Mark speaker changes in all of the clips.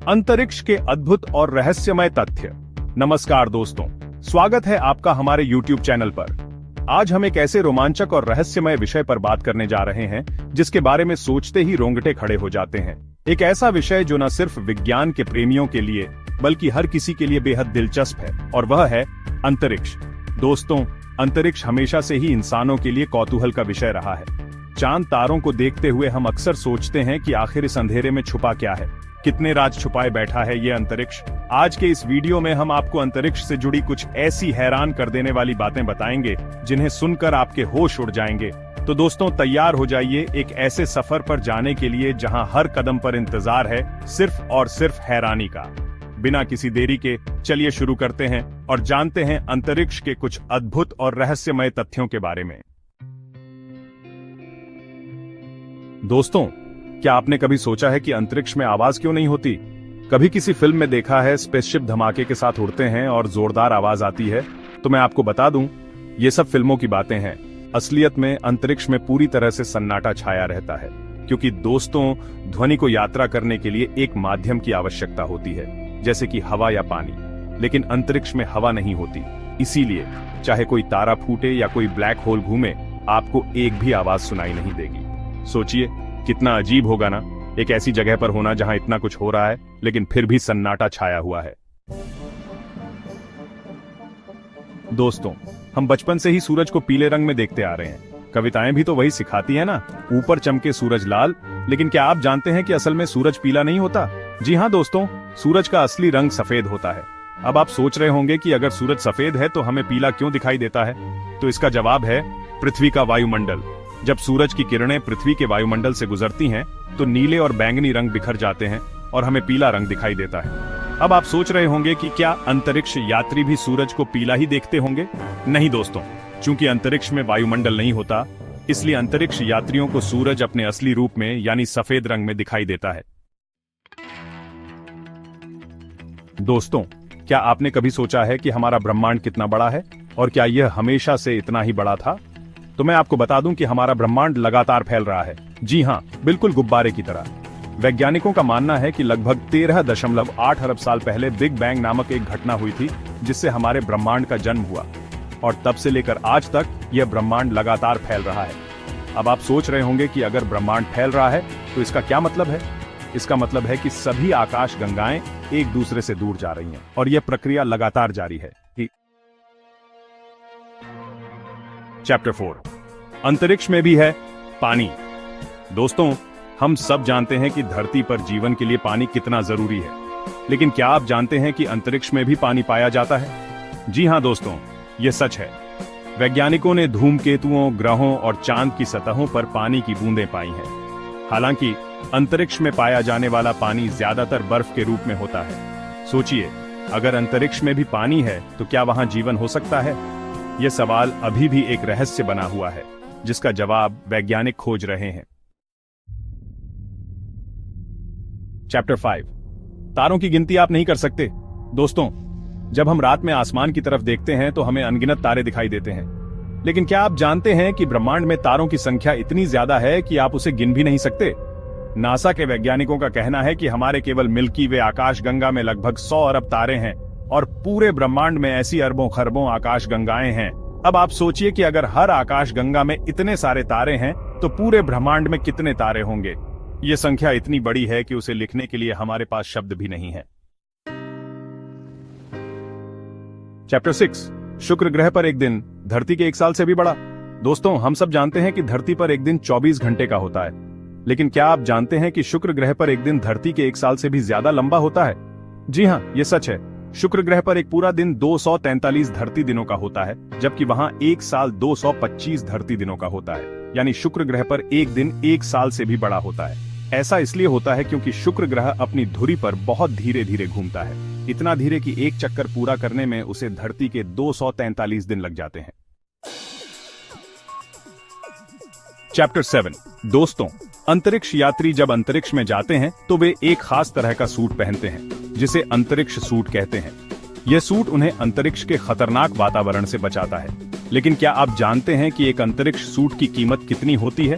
Speaker 1: अंतरिक्ष के अद्भुत और रहस्यमय तथ्य। नमस्कार दोस्तों, स्वागत है आपका हमारे YouTube चैनल पर। आज हम एक ऐसे रोमांचक और रहस्यमय विषय पर बात करने जा रहे हैं जिसके बारे में सोचते ही रोंगटे खड़े हो जाते हैं। एक ऐसा विषय जो न सिर्फ विज्ञान के प्रेमियों के लिए बल्कि हर किसी के लिए बेहद दिलचस्प है, और वह है अंतरिक्ष। दोस्तों, अंतरिक्ष हमेशा से ही इंसानों के लिए कौतूहल का विषय रहा है। चांद तारों को देखते हुए हम अक्सर सोचते हैं कि आखिर इस अंधेरे में छुपा क्या है, कितने राज छुपाए बैठा है ये अंतरिक्ष। आज के इस वीडियो में हम आपको अंतरिक्ष से जुड़ी कुछ ऐसी हैरान कर देने वाली बातें बताएंगे जिन्हें सुनकर आपके होश उड़ जाएंगे। तो दोस्तों, तैयार हो जाइए एक ऐसे सफर पर जाने के लिए जहां हर कदम पर इंतजार है सिर्फ और सिर्फ हैरानी का। बिना किसी देरी के चलिए शुरू करते हैं और जानते हैं अंतरिक्ष के कुछ अद्भुत और रहस्यमय तथ्यों के बारे में। दोस्तों, क्या आपने कभी सोचा है कि अंतरिक्ष में आवाज क्यों नहीं होती? कभी किसी फिल्म में देखा है स्पेसशिप धमाके के साथ उड़ते हैं और जोरदार आवाज आती है? तो मैं आपको बता दूं, ये सब फिल्मों की बातें हैं। असलियत में अंतरिक्ष में पूरी तरह से सन्नाटा छाया रहता है, क्योंकि दोस्तों, ध्वनि को यात्रा करने के लिए एक माध्यम की आवश्यकता होती है, जैसे कि हवा या पानी। लेकिन अंतरिक्ष में हवा नहीं होती, इसीलिए चाहे कोई तारा फूटे या कोई ब्लैक होल घूमे, आपको एक भी आवाज सुनाई नहीं देगी। सोचिए, कितना अजीब होगा ना, एक ऐसी जगह पर होना जहां इतना कुछ हो रहा है लेकिन फिर भी सन्नाटा छाया हुआ है। दोस्तों, हम बचपन से ही सूरज को पीले रंग में देखते आ रहे हैं। कविताएं भी तो वही सिखाती है ना, ऊपर चमके सूरज लाल। लेकिन क्या आप जानते हैं कि असल में सूरज पीला नहीं होता? जी हाँ दोस्तों, सूरज का असली रंग सफेद होता है। अब आप सोच रहे होंगे कि अगर सूरज सफेद है तो हमें पीला क्यों दिखाई देता है? तो इसका जवाब है पृथ्वी का वायुमंडल। जब सूरज की किरणें पृथ्वी के वायुमंडल से गुजरती हैं, तो नीले और बैंगनी रंग बिखर जाते हैं और हमें पीला रंग दिखाई देता है। अब आप सोच रहे होंगे कि क्या अंतरिक्ष यात्री भी सूरज को पीला ही देखते होंगे? नहीं दोस्तों, चूंकि अंतरिक्ष में वायुमंडल नहीं होता, इसलिए अंतरिक्ष यात्रियों को सूरज अपने असली रूप में यानी सफेद रंग में दिखाई देता है। दोस्तों, क्या आपने कभी सोचा है कि हमारा ब्रह्मांड कितना बड़ा है और क्या यह हमेशा से इतना ही बड़ा था? तो मैं आपको बता दूं कि हमारा ब्रह्मांड लगातार फैल रहा है। जी हां, बिल्कुल गुब्बारे की तरह। वैज्ञानिकों का मानना है कि लगभग 13.8 अरब साल पहले बिग बैंग नामक एक घटना हुई थी, जिससे हमारे ब्रह्मांड का जन्म हुआ, और तब से लेकर आज तक यह ब्रह्मांड लगातार फैल रहा है। अब आप सोच रहे होंगे कि अगर ब्रह्मांड फैल रहा है तो इसका क्या मतलब है? इसका मतलब है कि सभी आकाश गंगाएं एक दूसरे से दूर जा रही हैं और यह प्रक्रिया लगातार जारी है। चैप्टर 4, अंतरिक्ष में भी है पानी। दोस्तों, हम सब जानते हैं कि धरती पर जीवन के लिए पानी कितना जरूरी है, लेकिन क्या आप जानते हैं कि अंतरिक्ष में भी पानी पाया जाता है? जी हां दोस्तों, यह सच है। वैज्ञानिकों ने धूमकेतुओं, ग्रहों और चांद की सतहों पर पानी की बूंदें पाई हैं। हालांकि अंतरिक्ष में पाया जाने वाला पानी ज्यादातर बर्फ के रूप में होता है। सोचिए, अगर अंतरिक्ष में भी पानी है तो क्या वहां जीवन हो सकता है? यह सवाल अभी भी एक रहस्य बना हुआ है, जिसका जवाब वैज्ञानिक खोज रहे हैं। चैप्टर 5, तारों की गिनती आप नहीं कर सकते। दोस्तों, जब हम रात में आसमान की तरफ देखते हैं तो हमें अनगिनत तारे दिखाई देते हैं, लेकिन क्या आप जानते हैं कि ब्रह्मांड में तारों की संख्या इतनी ज्यादा है कि आप उसे गिन भी नहीं सकते? नासा के वैज्ञानिकों का कहना है कि हमारे केवल मिल्की वे आकाशगंगा में लगभग 100 अरब तारे हैं और पूरे ब्रह्मांड में ऐसी अरबों खरबों आकाशगंगाएं हैं। अब आप सोचिए कि अगर हर आकाशगंगा में इतने सारे तारे हैं तो पूरे ब्रह्मांड में कितने तारे होंगे। यह संख्या इतनी बड़ी है कि उसे लिखने के लिए हमारे पास शब्द भी नहीं है। चैप्टर 6, शुक्र ग्रह पर एक दिन धरती के 1 साल से भी बड़ा। दोस्तों, हम सब जानते हैं कि धरती पर एक दिन 24 घंटे का होता है, लेकिन क्या आप जानते हैं कि शुक्र ग्रह पर एक दिन धरती के 1 साल से भी ज्यादा लंबा होता है? जी हाँ, यह सच है। शुक्र ग्रह पर एक पूरा दिन 243 धरती दिनों का होता है, जबकि वहां 1 साल 225 धरती दिनों का होता है। यानी शुक्र ग्रह पर एक दिन 1 साल से भी बड़ा होता है। ऐसा इसलिए होता है क्योंकि शुक्र ग्रह अपनी धुरी पर बहुत धीरे धीरे घूमता है, इतना धीरे कि एक चक्कर पूरा करने में उसे धरती के 243 दिन लग जाते हैं। चैप्टर 7, दोस्तों, अंतरिक्ष यात्री जब अंतरिक्ष में जाते हैं तो वे एक खास तरह का सूट पहनते हैं, जिसे अंतरिक्ष सूट कहते हैं। यह सूट उन्हें अंतरिक्ष के खतरनाक वातावरण से बचाता है। लेकिन क्या आप जानते हैं कि एक अंतरिक्ष सूट की कीमत कितनी होती है?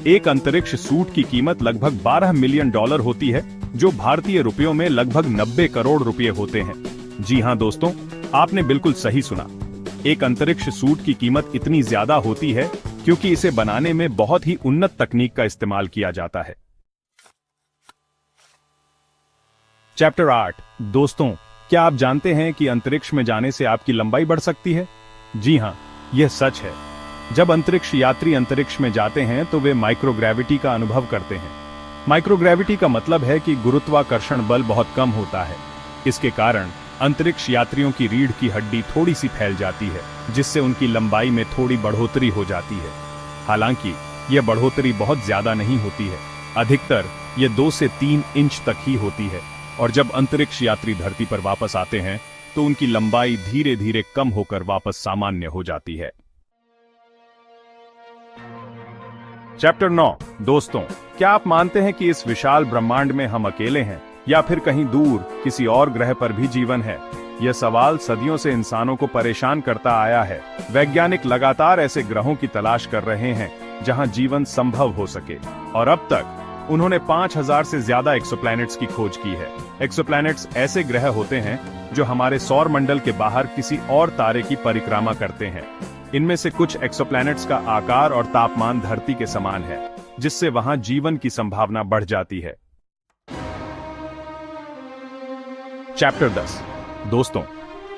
Speaker 1: एक अंतरिक्ष सूट की कीमत लगभग $12 मिलियन होती है, जो भारतीय रुपयों में लगभग 90 करोड़ रुपए होते हैं। जी हाँ दोस्तों, आपने बिल्कुल सही सुना। एक अंतरिक्ष सूट की कीमत इतनी ज्यादा होती है क्योंकि इसे बनाने में बहुत ही उन्नत तकनीक का इस्तेमाल किया जाता है। चैप्टर 8। दोस्तों, क्या आप जानते हैं कि अंतरिक्ष में जाने से आपकी लंबाई बढ़ सकती है? जी हाँ, यह सच है। जब अंतरिक्ष यात्री अंतरिक्ष में जाते हैं तो वे माइक्रोग्रेविटी का अनुभव करते हैं। माइक्रोग्रेविटी का मतलब है कि गुरुत्वाकर्षण बल बहुत कम होता है। इसके कारण अंतरिक्ष यात्रियों की रीढ़ की हड्डी थोड़ी सी फैल जाती है, जिससे उनकी लंबाई में थोड़ी बढ़ोतरी हो जाती है। हालांकि यह बढ़ोतरी बहुत ज्यादा नहीं होती है, अधिकतर यह 2 से 3 इंच तक ही होती है। और जब अंतरिक्ष यात्री धरती पर वापस आते हैं तो उनकी लंबाई धीरे धीरे कम होकर वापस सामान्य हो जाती है। चैप्टर 9। दोस्तों, क्या आप मानते हैं कि इस विशाल ब्रह्मांड में हम अकेले हैं या फिर कहीं दूर किसी और ग्रह पर भी जीवन है? यह सवाल सदियों से इंसानों को परेशान करता आया है। वैज्ञानिक लगातार ऐसे ग्रहों की तलाश कर रहे हैं जहां जीवन संभव हो सके, और अब तक उन्होंने 5000 से ज्यादा एक्सोप्लैनेट्स की खोज की है। एक्सोप्लैनेट्स ऐसे ग्रह होते हैं जो हमारे सौर मंडल के बाहर किसी और तारे की परिक्रमा करते हैं। इनमें से कुछ एक्सोप्लैनेट्स का आकार और तापमान धरती के समान है, जिससे वहां जीवन की संभावना बढ़ जाती है। चैप्टर 10। दोस्तों,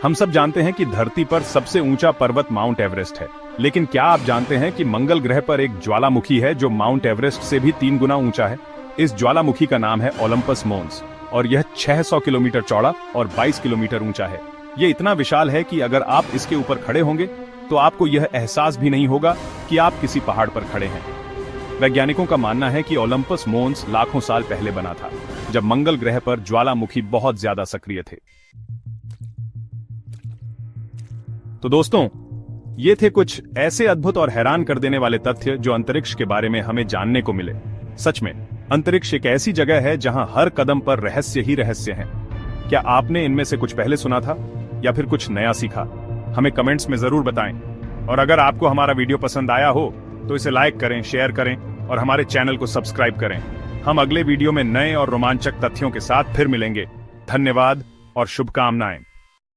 Speaker 1: हम सब जानते हैं कि धरती पर सबसे ऊंचा पर्वत माउंट एवरेस्ट है, लेकिन क्या आप जानते हैं कि मंगल ग्रह पर एक ज्वालामुखी है जो माउंट एवरेस्ट से भी 3 गुना ऊंचा है? इस ज्वालामुखी का नाम है ओलंपस मोन्स, और यह 600 किलोमीटर चौड़ा और 22 किलोमीटर ऊंचा है। यह इतना विशाल है कि अगर आप इसके ऊपर खड़े होंगे तो आपको यह एहसास भी नहीं होगा कि आप किसी पहाड़ पर खड़े हैं। वैज्ञानिकों का मानना है कि ओलंपस मोन्स लाखों साल पहले बना था, जब मंगल ग्रह पर ज्वालामुखी बहुत ज्यादा सक्रिय थे। तो दोस्तों, ये थे कुछ ऐसे अद्भुत और हैरान कर देने वाले तथ्य जो अंतरिक्ष के बारे में हमें जानने को मिले। सच में अंतरिक्ष एक ऐसी जगह है जहां हर कदम पर रहस्य ही रहस्य हैं। क्या आपने इनमें से कुछ पहले सुना था या फिर कुछ नया सीखा? हमें कमेंट्स में जरूर बताएं। और अगर आपको हमारा वीडियो पसंद आया हो तो इसे लाइक करें, शेयर करें और हमारे चैनल को सब्सक्राइब करें। हम अगले वीडियो में नए और रोमांचक तथ्यों के साथ फिर मिलेंगे। धन्यवाद और शुभकामनाएं।